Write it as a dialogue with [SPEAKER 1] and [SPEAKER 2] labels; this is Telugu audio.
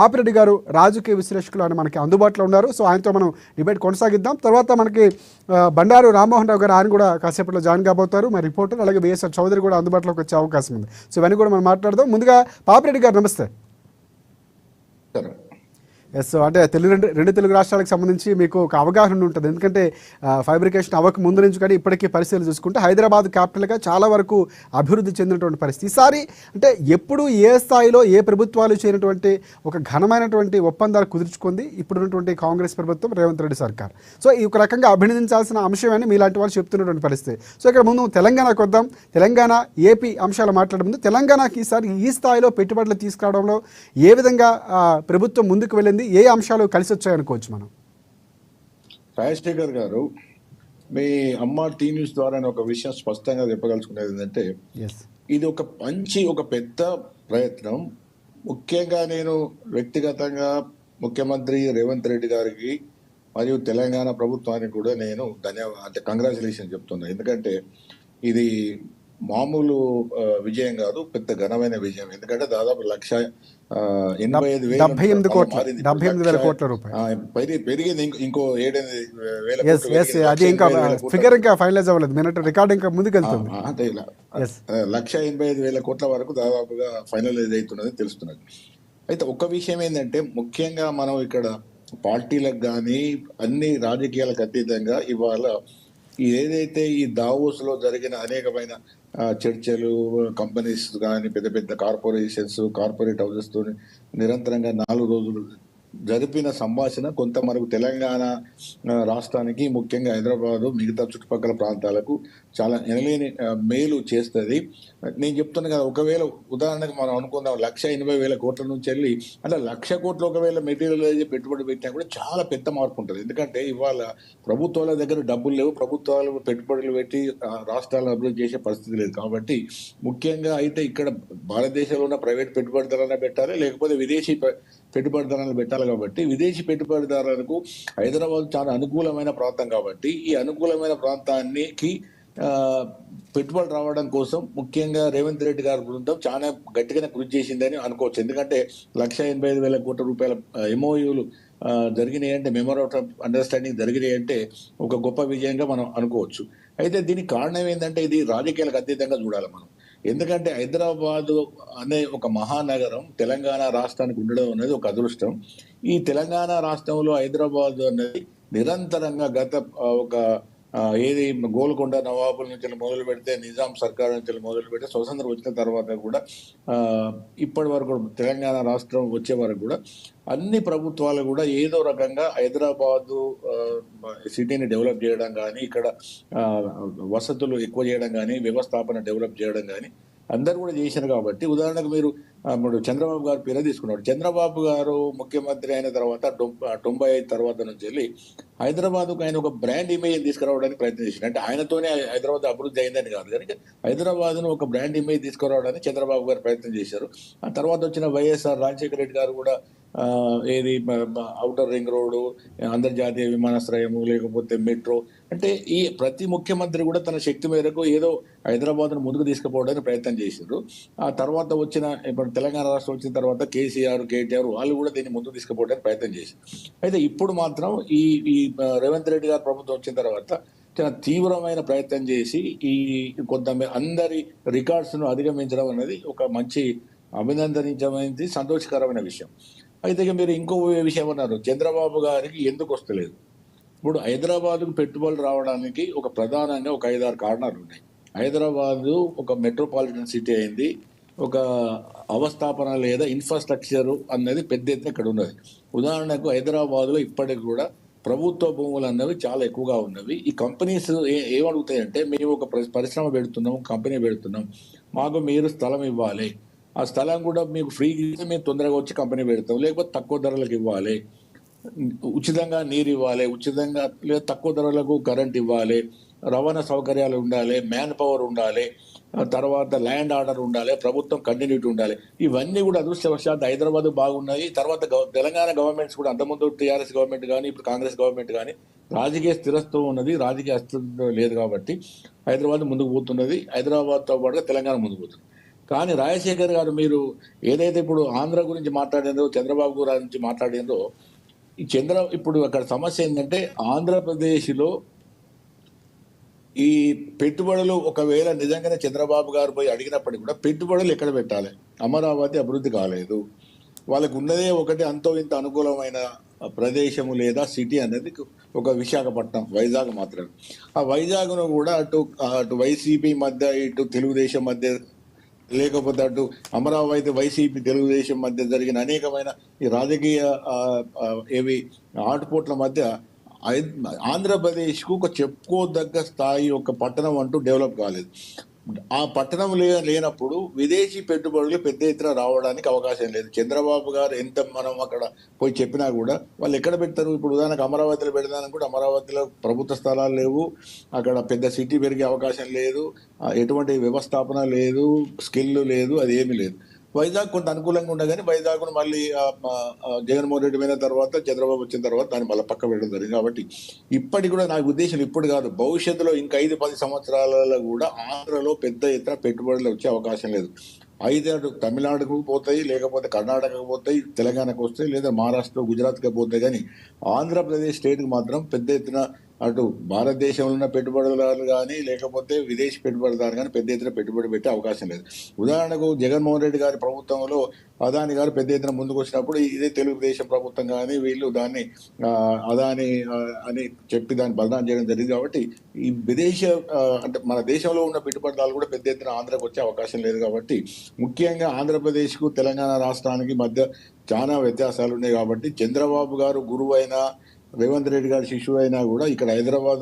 [SPEAKER 1] పాపిరెడ్డి గారు రాజకీయ విశ్లేషకులు అని మనకి అందుబాటులో ఉన్నారు. సో ఆయనతో మనం డిబేట్ కొనసాగిద్దాం. తర్వాత మనకి బండారు రామ్మోహన్ రావు గారు ఆయన కూడా కాసేపట్లో జాయిన్ కాబోతారు. మరి రిపోర్టర్ అలాగే బిఎస్ఆర్ చౌదరి కూడా అందుబాటులోకి వచ్చే అవకాశం ఉంది. సో ఇవన్నీ కూడా మనం మాట్లాడదాం. ముందుగా పాపిరెడ్డి గారు నమస్తే. ఎస్, అంటే రెండు తెలుగు రాష్ట్రాలకు సంబంధించి మీకు ఒక అవగాహన ఉంటుంది. ఎందుకంటే ఫైబ్రికేషన్ అవ్వక ముందు నుంచి కానీ ఇప్పటికీ పరిస్థితులు చూసుకుంటే హైదరాబాద్ క్యాపిటల్గా చాలా వరకు అభివృద్ధి చెందినటువంటి పరిస్థితి. ఈసారి అంటే ఎప్పుడు ఏ స్థాయిలో ఏ ప్రభుత్వాలు చేయనటువంటి ఒక ఘనమైనటువంటి ఒప్పందాలు కుదుర్చుకుంది ఇప్పుడున్నటువంటి కాంగ్రెస్ ప్రభుత్వం, రేవంత్ రెడ్డి సర్కార్. సో ఈ ఒక రకంగా అభినందించాల్సిన అంశమని మీలాంటి వాళ్ళు చెప్తున్నటువంటి పరిస్థితి. సో ఇక్కడ ముందు తెలంగాణకు వద్దాం. తెలంగాణ ఏపీ అంశాలు మాట్లాడే ముందు తెలంగాణకి ఈసారి ఈ స్థాయిలో పెట్టుబడులు తీసుకురావడంలో ఏ విధంగా ప్రభుత్వం ముందుకు వెళ్ళింది, ఏ అంశాలు కలిసి వచ్చాయనుకోవచ్చు మనం?
[SPEAKER 2] రాజశేఖర్ గారు, మీ అమ్మ టీ న్యూస్ ద్వారా ఒక విషయం స్పష్టంగా చెప్పగలుచుకునేది ఏంటంటే, ఇది ఒక పెద్ద ప్రయత్నం. ముఖ్యంగా నేను వ్యక్తిగతంగా ముఖ్యమంత్రి రేవంత్ రెడ్డి గారికి మరియు తెలంగాణ ప్రభుత్వానికి కూడా నేను కంగ్రాచులేషన్ చెప్తున్నా. ఎందుకంటే ఇది మామూలు విజయం కాదు, పెద్ద ఘనమైన విజయం. ఎందుకంటే దాదాపు
[SPEAKER 1] 1,78,000 కోట్ల రూపాయలు
[SPEAKER 2] పెరిగింది. ఇంకో 7,000
[SPEAKER 1] ఫైనలైజ్ అవ్వలేదు. మినిట్ రికార్డ్ ఇంకా ముందుకు వెళ్తుంది.
[SPEAKER 2] అంటే 1,85,000 కోట్ల వరకు దాదాపుగా ఫైనలైజ్ అవుతున్నది తెలుస్తున్నది. అయితే ఒక విషయం ఏంటంటే, ముఖ్యంగా మనం ఇక్కడ పార్టీలకు కానీ అన్ని రాజకీయాలకు అతీతంగా ఇవాళ ఏదైతే ఈ దావోస్ లో జరిగిన అనేకమైన చర్చలు, కంపెనీస్ కానీ పెద్ద పెద్ద కార్పొరేషన్స్, కార్పొరేట్ హౌసెస్ తో నిరంతరంగా 4 రోజులు జరిపిన సంభాషణ కొంత మనకు తెలంగాణ రాష్ట్రానికి, ముఖ్యంగా హైదరాబాదు మిగతా చుట్టుపక్కల ప్రాంతాలకు చాలా ఎనలేని మేలు చేస్తుంది. నేను చెప్తున్నా కదా, ఒకవేళ ఉదాహరణకు మనం అనుకుందాం 1,80,000 కోట్ల నుంచి వెళ్ళి అంటే 1,00,000 కోట్లు ఒకవేళ మెటీరియల్ పెట్టుబడి పెట్టినా కూడా చాలా పెద్ద మార్పు ఉంటుంది. ఎందుకంటే ఇవాళ ప్రభుత్వాల దగ్గర డబ్బులు లేవు, ప్రభుత్వాలు పెట్టుబడులు పెట్టి రాష్ట్రాలను అభివృద్ధి చేసే పరిస్థితి లేదు. కాబట్టి ముఖ్యంగా అయితే ఇక్కడ భారతదేశంలో ఉన్న ప్రైవేట్ పెట్టుబడిదారులను పెట్టాలి, లేకపోతే విదేశీ పెట్టుబడిదారులను పెట్టాలి. కాబట్టి విదేశీ పెట్టుబడిదారులకు హైదరాబాద్ చాలా అనుకూలమైన ప్రాంతం. కాబట్టి ఈ అనుకూలమైన ప్రాంతానికి పెట్టుబడి రావడం కోసం ముఖ్యంగా రేవంత్ రెడ్డి గారి బృందం చాలా గట్టిగానే కృషి చేసిందని అనుకోవచ్చు. ఎందుకంటే 1,85,000 కోట్ల రూపాయల ఎంఓయూలు జరిగినాయి అంటే, మెమోరాండం ఆఫ్ అండర్స్టాండింగ్ జరిగినాయి అంటే ఒక గొప్ప విజయంగా మనం అనుకోవచ్చు. అయితే దీనికి కారణం ఏంటంటే, ఇది రాజకీయాలకు అతీతంగా చూడాలి మనం. ఎందుకంటే హైదరాబాద్ అనే ఒక మహానగరం తెలంగాణ రాష్ట్రానికి ఉండడం అనేది ఒక అదృష్టం. ఈ తెలంగాణ రాష్ట్రంలో హైదరాబాద్ అనేది నిరంతరంగా గత ఏది గోల్కొండ నవాబుల నుంచి మొదలు పెడితే, నిజాం సర్కార్ నుంచి మొదలు పెడితే, స్వతంత్రం వచ్చిన తర్వాత కూడా ఇప్పటి వరకు తెలంగాణ రాష్ట్రం వచ్చే వరకు కూడా అన్ని ప్రభుత్వాలు కూడా ఏదో రకంగా హైదరాబాదు సిటీని డెవలప్ చేయడం కానీ, ఇక్కడ వసతులు ఎక్కువ చేయడం కానీ, వ్యవస్థాపన డెవలప్ చేయడం కానీ అందరు కూడా చేశారు. కాబట్టి ఉదాహరణకు మీరు చంద్రబాబు గారు పేరు తీసుకున్నాడు. చంద్రబాబు గారు ముఖ్యమంత్రి అయిన తర్వాత 95 తర్వాత నుంచి వెళ్ళి హైదరాబాద్కు ఆయన ఒక బ్రాండ్ ఇమేజ్ తీసుకురావడానికి ప్రయత్నం చేశారు. అంటే ఆయనతోనే హైదరాబాద్ అభివృద్ధి అయిందని కాదు, కానీ హైదరాబాద్ను ఒక బ్రాండ్ ఇమేజ్ తీసుకురావడానికి చంద్రబాబు గారు ప్రయత్నం చేశారు. ఆ తర్వాత వచ్చిన వైఎస్ఆర్ రాజశేఖర రెడ్డి గారు కూడా ఏది ఔటర్ రింగ్ రోడ్డు, అంతర్జాతీయ విమానాశ్రయము, లేకపోతే మెట్రో, అంటే ఈ ప్రతి ముఖ్యమంత్రి కూడా తన శక్తి మేరకు ఏదో హైదరాబాద్ను ముందుకు తీసుకుపోవడానికి ప్రయత్నం చేశారు. ఆ తర్వాత వచ్చిన ఇప్పుడు తెలంగాణ రాష్ట్రం వచ్చిన తర్వాత కేసీఆర్, కేటీఆర్ వాళ్ళు కూడా దీన్ని ముందుకు తీసుకుపోవడానికి ప్రయత్నం చేశారు. అయితే ఇప్పుడు మాత్రం ఈ రేవంత్ రెడ్డి గారు ప్రభుత్వం వచ్చిన తర్వాత చాలా తీవ్రమైన ప్రయత్నం చేసి ఈ అందరి రికార్డ్స్ ను అధిగమించడం అనేది ఒక మంచి అభినందనించమైనది, సంతోషకరమైన విషయం. అయితే మీరు ఇంకో విషయం అన్నారు, చంద్రబాబు గారికి ఎందుకు వస్తలేదు. ఇప్పుడు హైదరాబాద్కు పెట్టుబడులు రావడానికి ఒక ప్రధానంగా ఒక 5-6 కారణాలు ఉన్నాయి. హైదరాబాదు ఒక మెట్రోపాలిటన్ సిటీ అయింది, ఒక అవస్థాపన లేదా ఇన్ఫ్రాస్ట్రక్చర్ అన్నది పెద్ద ఎత్తున ఇక్కడ ఉన్నది. ఉదాహరణకు హైదరాబాద్లో ఇప్పటికి కూడా ప్రభుత్వ భూములు అన్నవి చాలా ఎక్కువగా ఉన్నవి. ఈ కంపెనీస్ ఏమడుగుతాయంటే, మేము ఒక పరిశ్రమ పెడుతున్నాం, కంపెనీ పెడుతున్నాం, మాకు మీరు స్థలం ఇవ్వాలి, ఆ స్థలం కూడా మీకు ఫ్రీగా ఇస్తే మేము తొందరగా వచ్చి కంపెనీ పెడతాం, లేకపోతే తక్కువ ధరలకు ఇవ్వాలి, ఉచితంగా నీరు ఇవ్వాలి, ఉచితంగా లేదా తక్కువ ధరలకు కరెంట్ ఇవ్వాలి, రవాణా సౌకర్యాలు ఉండాలి, మ్యాన్ పవర్ ఉండాలి, తర్వాత ల్యాండ్ ఆర్డర్ ఉండాలి, ప్రభుత్వం కంటిన్యూటీ ఉండాలి. ఇవన్నీ కూడా అదృష్టవశాత్తు హైదరాబాద్ బాగున్నాయి. తర్వాత తెలంగాణ గవర్నమెంట్స్ కూడా, అంతకుముందు టీఆర్ఎస్ గవర్నమెంట్ కానీ ఇప్పుడు కాంగ్రెస్ గవర్నమెంట్ కానీ రాజకీయ స్థిరత్వం ఉన్నది, రాజకీయ అస్థిరత్వం లేదు. కాబట్టి హైదరాబాద్ ముందుకు పోతున్నది, హైదరాబాద్తో పాటుగా తెలంగాణ ముందుకు పోతుంది. కానీ రాజశేఖర్ గారు మీరు ఏదైతే ఇప్పుడు ఆంధ్ర గురించి మాట్లాడిందో, చంద్రబాబు గురించి మాట్లాడిందో, ఇప్పుడు అక్కడ సమస్య ఏంటంటే ఆంధ్రప్రదేశ్లో ఈ పెట్టుబడులు ఒకవేళ నిజంగానే చంద్రబాబు గారు పోయి అడిగినప్పటికీ కూడా పెట్టుబడులు ఎక్కడ పెట్టాలి? అమరావతి అభివృద్ధి కాలేదు. వాళ్ళకు ఉన్నదే ఒకటి అంతో ఇంత అనుకూలమైన ప్రదేశము లేదా సిటీ అనేది ఒక విశాఖపట్నం, వైజాగ్ మాత్రమే. ఆ వైజాగ్ను కూడా అటు వైసీపీ మధ్య, ఇటు తెలుగుదేశం మధ్య, లేకపోతే అటు అమరావతి వైసీపీ తెలుగుదేశం మధ్య జరిగిన అనేకమైన ఈ రాజకీయ ఏవి ఆటుపోట్ల మధ్య ఆంధ్రప్రదేశ్కు ఒక చెప్పుకోదగ్గ స్థాయి ఒక పట్టణం అంటూ డెవలప్ కాలేదు. ఆ పట్టణం లేనప్పుడు విదేశీ పెట్టుబడులు పెద్ద ఎత్తున రావడానికి అవకాశం లేదు. చంద్రబాబు గారు ఎంత మనం అక్కడ పోయి చెప్పినా కూడా వాళ్ళు ఎక్కడ పెడతారు? ఇప్పుడు ఉదాహరణకు అమరావతిలో పెడదానికి కూడా అమరావతిలో ప్రభుత్వ స్థలాలు లేవు, అక్కడ పెద్ద సిటీ పెరిగే అవకాశం లేదు, ఎటువంటి వ్యవస్థాపన లేదు, స్కిల్ లేదు, అది ఏమీ లేదు. వైజాగ్ కొంత అనుకూలంగా ఉండగానే వైజాగ్ను మళ్ళీ జగన్మోహన్ రెడ్డి పోయిన తర్వాత, చంద్రబాబు వచ్చిన తర్వాత దాన్ని మళ్ళీ పక్క పెట్టడం జరిగింది. కాబట్టి ఇప్పటికి కూడా నాకు ఉద్దేశం ఇప్పుడు కాదు, భవిష్యత్తులో ఇంకా 5-10 సంవత్సరాలలో కూడా ఆంధ్రలో పెద్ద ఎత్తున పెట్టుబడులు వచ్చే అవకాశం లేదు. అయితే అటు తమిళనాడుకు పోతాయి, లేకపోతే కర్ణాటకకు పోతాయి, తెలంగాణకు వస్తాయి, లేదా మహారాష్ట్ర, గుజరాత్కి పోతాయి. కానీ ఆంధ్రప్రదేశ్ స్టేట్కి మాత్రం పెద్ద ఎత్తున అటు భారతదేశంలో ఉన్న పెట్టుబడిదారులు కానీ, లేకపోతే విదేశీ పెట్టుబడిదారులు కానీ పెద్ద ఎత్తున పెట్టుబడి పెట్టే అవకాశం లేదు. ఉదాహరణకు జగన్మోహన్ రెడ్డి గారి ప్రభుత్వంలో అదాని గారు పెద్ద ఎత్తున ముందుకు వచ్చినప్పుడు ఇదే తెలుగుదేశం ప్రభుత్వం కానీ వీళ్ళు దాన్ని అదాని అని చెప్పి దాన్ని బదనాం చేయడం జరిగింది. కాబట్టి ఈ విదేశ అంటే మన దేశంలో ఉన్న పెట్టుబడిదారులు కూడా పెద్ద ఎత్తున ఆంధ్రకు వచ్చే అవకాశం లేదు. కాబట్టి ముఖ్యంగా ఆంధ్రప్రదేశ్కు తెలంగాణ రాష్ట్రానికి మధ్య చాలా వ్యత్యాసాలు ఉన్నాయి. కాబట్టి చంద్రబాబు గారు గురువు అయినా, రేవంత్ రెడ్డి గారి శిష్యుడు అయినా కూడా ఇక్కడ హైదరాబాద్